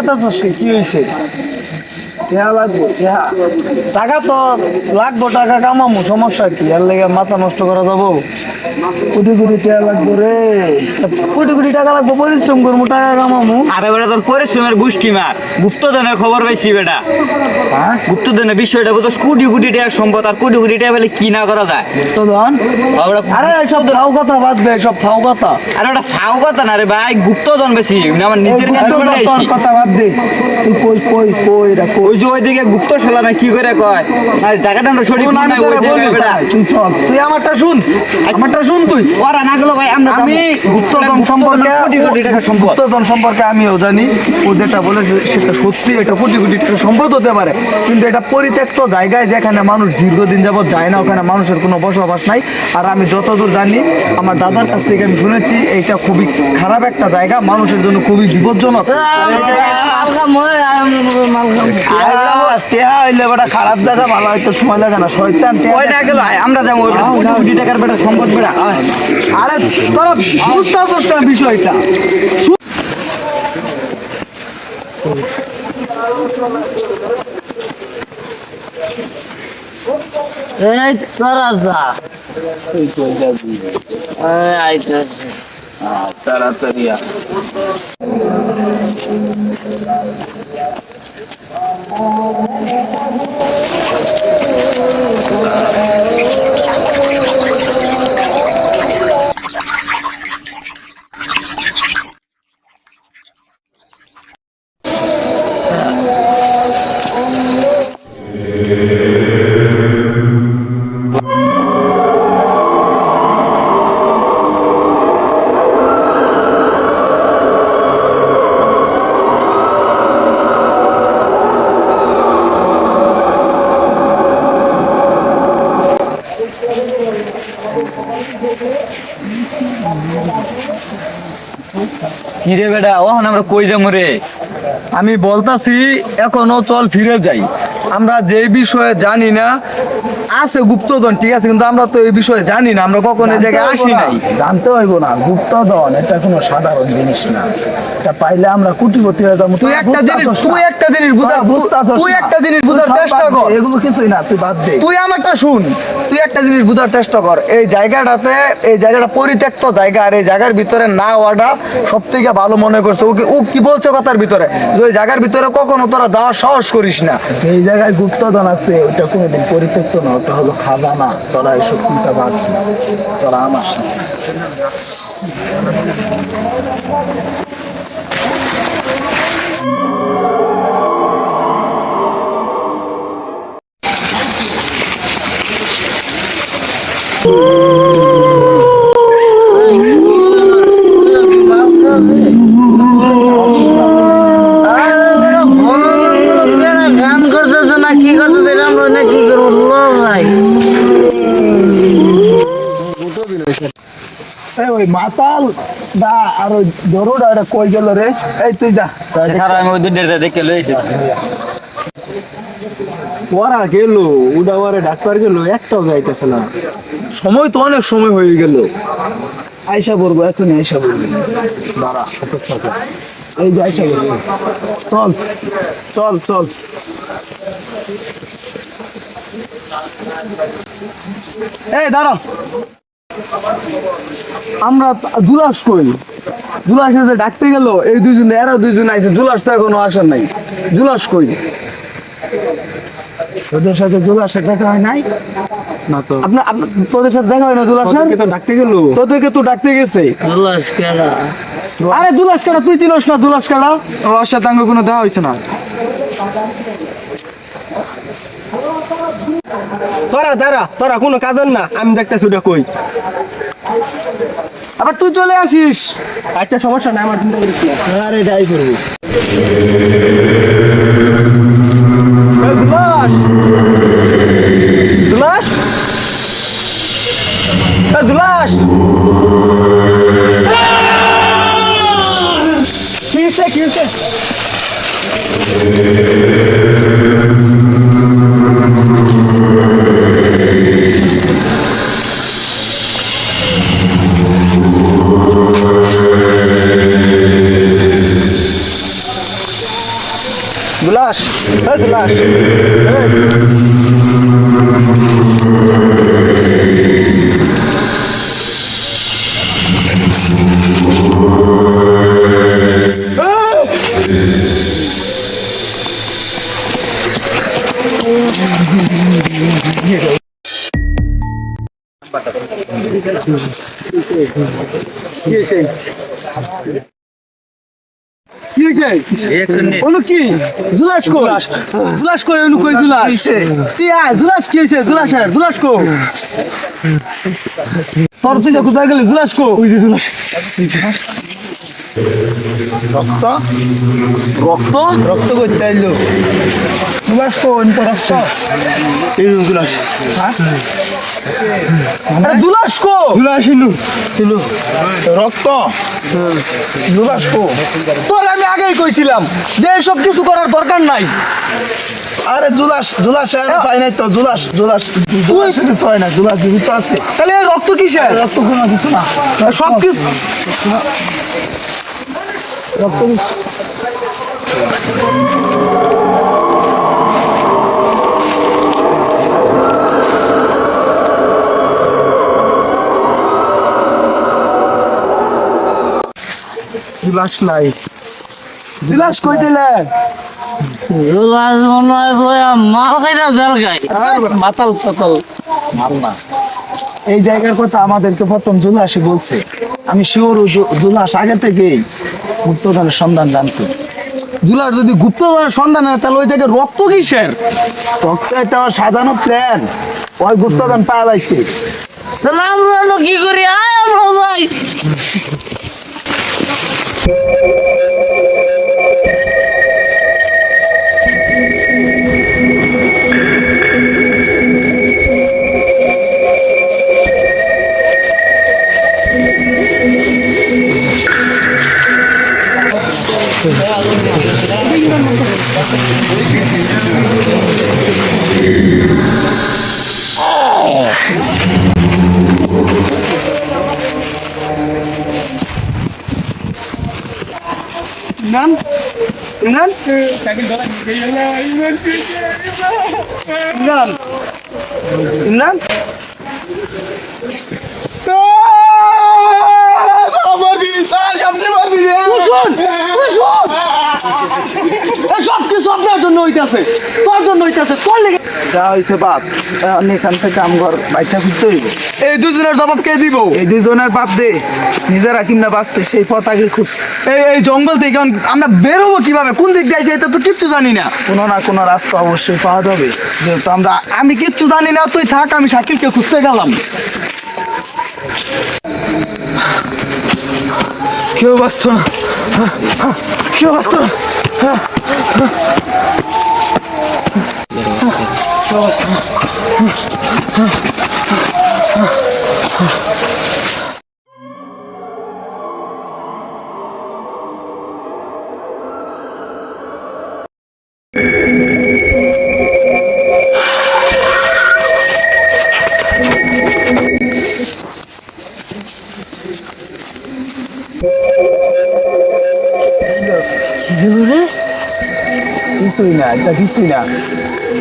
চাইতেছিস কি হয়েছে? টেহা লাগবো, টেহা টাকা তো লাগবো, টাকা কামামো, সমস্যা কি? এর লেগে মাথা নষ্ট করা যাবো? কোটি কোটি টাকা লাগবো রে, কোটি কোটি টাকা লাগবো, পরিশ্রম করবো, টাকা কামামো। আরে বেটা তোর পরিশ্রমের গোষ্ঠী মার, গুপ্তধনের খবর পাইছি বেটা। হ্যাঁ, গুপ্তধনের বিষয়টা বলতো, কোটি কোটি টাকার সম্পদ, আর কোটি কোটি টাকা পেলে কি না করা যায়। গুপ্তধন? আরে এইসব ফাও কথা বাদ দে, সব ফাও কথা। আরে ওটা ফাও কথা না রে ভাই, গুপ্তধন বেশি আমার নিজের কাছে তোর কথা বাদ দে, তুই কই কই কই রা কই? ওই যে ওইদিকে গুপ্ত শালা না কি করে কয়, আর টাকাটা আমরা সঠিক তুই নাই ওই জায়গায় বেটা। তুই চল, তুই আমারটা শুন, আমারটা শুন তুই। ওরা না গেলো ভাই, আমি গুপ্তধন সম্পর্কে, কোটি কোটি টাকা সম্পদ। গুপ্তধন সম্পর্কে আমিও জানি। ও যেটা বলেছে সেটা সত্যি, এটা কোটি কোটি টাকা সম্পদ হতে পারে, কিন্তু এটা পরিত্যক্ত জায়গায় যেখানে মানুষ দীর্ঘদিন যাবত যায় না, ওখানে মানুষের কোনো বসবাস নাই। আর আমি যতদূর জানি, আমার দাদার কাছ থেকে আমি শুনেছি এইটা খুবই খারাপ একটা জায়গা, মানুষের জন্য খুবই বিপজ্জনক। টেহা হইলে বেটা খারাপ জায়গা, ভালো হয়তো সময় লাগে না, শয়তান ওই না গেলো আমরা যাবো কোটি কোটি টাকার বেটা সম্পদ বেটা। আরে তোরা বুঝতে পারছিস না বিষয়টা? এই তোরা যা আইতাছে তাড়াতাড়ি কি রে বেটা, ওখানে আমরা কই যাবো রে? আমি বলতাছি এখনো চল ফিরে যাই। আমরা যে বিষয়ে জানি না, আছে গুপ্তধন ঠিক আছে, কিন্তু আমরা তো এই বিষয়ে জানি না, আমরা কখনো এই জায়গায় আসি নাই। জানতে হইব না, গুপ্তধন এটা কোনো সাধারণ জিনিস না, এটা পাইলে আমরা কোটিপতি হয়ে যাবো। তুই একটা জিনিস বুঝার চেষ্টা কর, এগুলো কিছুই না, তুই বাদ দে। তুই আমারটা শুন, তুই একটা জিনিস বুঝার চেষ্টা কর, এই জায়গাটাতে, এই জায়গাটা পরিত্যক্ত জায়গা, আর এই জায়গার ভিতরে না হওয়াটা সব থেকে ভালো মনে করছে। ও কি বলছে কথার ভিতরে, যে ওই জায়গার ভিতরে কখনো তোরা যাওয়ার সাহস করিস না। এই জায়গায় গুপ্তধন আছে, ওটা কোনোদিন পরিত্যক্ত না, ওটা হলো খাজানা। তোরা এইসব চিন্তা বাদ দে, তোরা আমার সাথে। গান করতেছে না কি করতেছে, আমরা না কি করবো ভাই? ওই মাতাল দা আর ওই দরোডা এটা কই গেল রে? এই তুই যা, আমি ওই দুধের দেখে লইছি। ওরা গেল, উডা ওরে ডাক্তার গেল, একটাও যাইতেছে না। সময় তো অনেক সময় হয়ে গেল। আইসা পড়বো, এখনই আইসা পড়বো, দাঁড়া অপেক্ষা কর। এই যে আইসা গেছে, চল চল চল। এই দাঁড়া, আমরা জুলাস কই? জুলাস এসে ডাকতে গেল, এই দুজন, এরা দুজন আইসে, জুলাস তো এখনো আসেন নাই। জুলাস কই? তোদের সাথে জুলাসের দেখা হয় নাই? না তো। তোদের সাথে দেখা হয় না জুলাসের? তো ডাকতে গেল, তোদেরকে তো ডাকতে গেছে। জুলাস কেডা? আরে জুলাস কেডা, তুই চিনস না জুলাস কেডা? ওর সাথে আঙ্গ কোনো দেখা হয়েছে না। তোরা দাঁড়া, তোরা কোনো কাজের না, আমি দেখতেছি ওটা কই। আবার তুই চলে আসিস। আচ্ছা সমস্যা নাই, আমার চিন্তা করিস না। আরে যাই করবো। জুলাস, জুলাস, জুলাস, কি হয়েছে, কি হয়েছে? জুলাস কি হয়েছে অনু কি জুলাস কো জুলাস কো অনু কই জুলাস টিয়া জুলাস কি হয়েছে জুলাসের জুলাস কো তোর তুই কোথায় গেলি জুলাস কো ওই যে জুলাস রক্ত রক্ত রক্ত করতে আইলো জুলাস কো এনতো রক্ত এই জুলাস আরে জুলাস কো জুলাস ইনু ইনু রক্ত জুলাস কো তোর আমি আগেই কইছিলাম যে সব কিছু করার দরকার নাই আরে জুলাস জুলাস আমি পাই নাই তো জুলাস জুলাস জুলাস কিছু হয় না জুলাস জীবিত আছে তাহলে এই রক্ত কিসের রক্ত কোনো কিছু না সব কিছু রক্ত জুলাস নাই জুলাস কই দিলে জুলাস মনে হয় বয়া মাল খাইটা জাল খাই মাতাল পাতাল মাল না এই জায়গার কথা আমাদেরকে প্রথম জুলাসই বলছে আমি শিওর জুলাস আগে থেকেই গুপ্তধনের সন্ধান জানতো জুলাস যদি গুপ্তধনের সন্ধান হয় তাহলে ওই জায়গায় রক্ত কিসের রক্ত একটা সাজানো প্ল্যান ওই গুপ্তধন পাওয়া যাইছে তাহলে আমরা কি করি আয় আমরা যাই ইমরান ইমরান ইমরান ইমরান আমার বিশ্বাস আপনি মারবি রে শুন সব কিছু আপনার জন্য হইতাছে তোর জন্য হইতাছে তোর লেগে যা হইছে বাপ এখন এখান থেকে আমগর বাইচা ফিরতে হইব এই দুজনের জবাব কে দিব এই দুজনের বাপ দে নিজেরা কিমনা বাঁচতে সেই পথ আগে খুঁজ এই জঙ্গল থেকে আমরা বেরোবো কিভাবে কোন দিক দিয়ে এটা তো কিচ্ছু জানি না কোনো না কোনো রাস্তা অবশ্যই পাওয়া যাবে যেহেতু আমি কিচ্ছু জানি না তুই থাক আমি শাকিলকে খুঁজতে গেলাম কেউ বাঁচত না কেউ বাঁচত না কেউ বাঁচত না কিছুই না এটা কিছুই না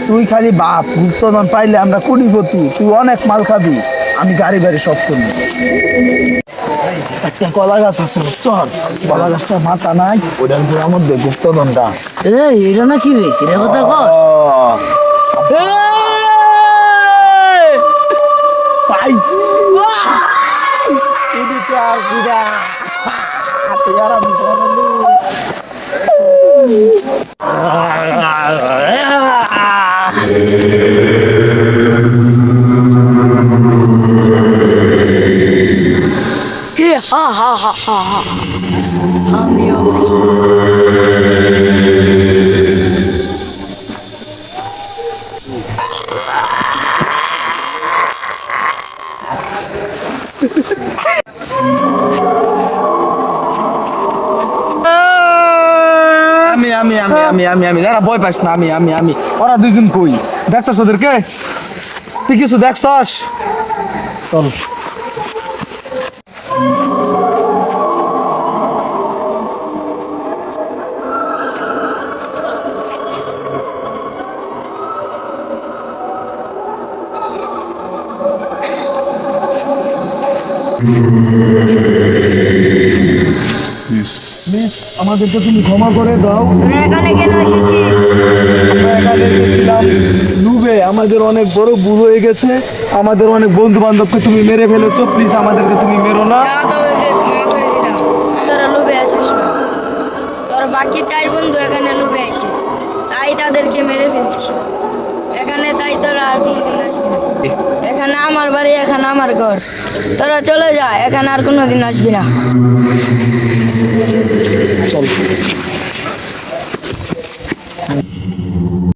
তুই খালি বাপ গুপ্তধন পাইলে আমরা কোটিপতি তুই অনেক মাল খাবি আমি গাড়ি বাড়ি সব করবি একটা কলা গাছ আছে চল কলা গাছটার মাথা নাই ওটার গোড়ার মধ্যে গুপ্তধনটা এই এটা না কি রে এটা কথা কস পাইছি আর বিরা হাতে আর আমি কি হা হা হা হা হা আমিও আমি যারা ভয় পাস না আমি ওরা দুইজন কই দেখছস ওদেরকে তুই কিছু দেখছস চল প্লিজ আমাদেরকে তুমি ক্ষমা করে দাও। তোরা এখানে কেন এসেছিস? আমরা এখানে এসেছিলাম লুবে, আমাদের অনেক বড় ভুল হয়ে গেছে, আমাদের অনেক বন্ধু বান্ধবকে তুমি মেরে ফেলেছো, প্লিজ আমাদেরকে তুমি মেরো না। না, তোদেরকে ক্ষমা করে দিলাম। তোরা লোভে আসিস না। তোর বাকি 4 বন্ধু এখানে লোভে আইছে, তাই তাদেরকে মেরে ফেলছি এখানে, তাই তোরা আর কোনোদিন আসবি না। এখানে আমার বাড়ি, এখানে আমার ঘর, তোরা চলে যা, এখানে আর কোনোদিন আসবি না। চল।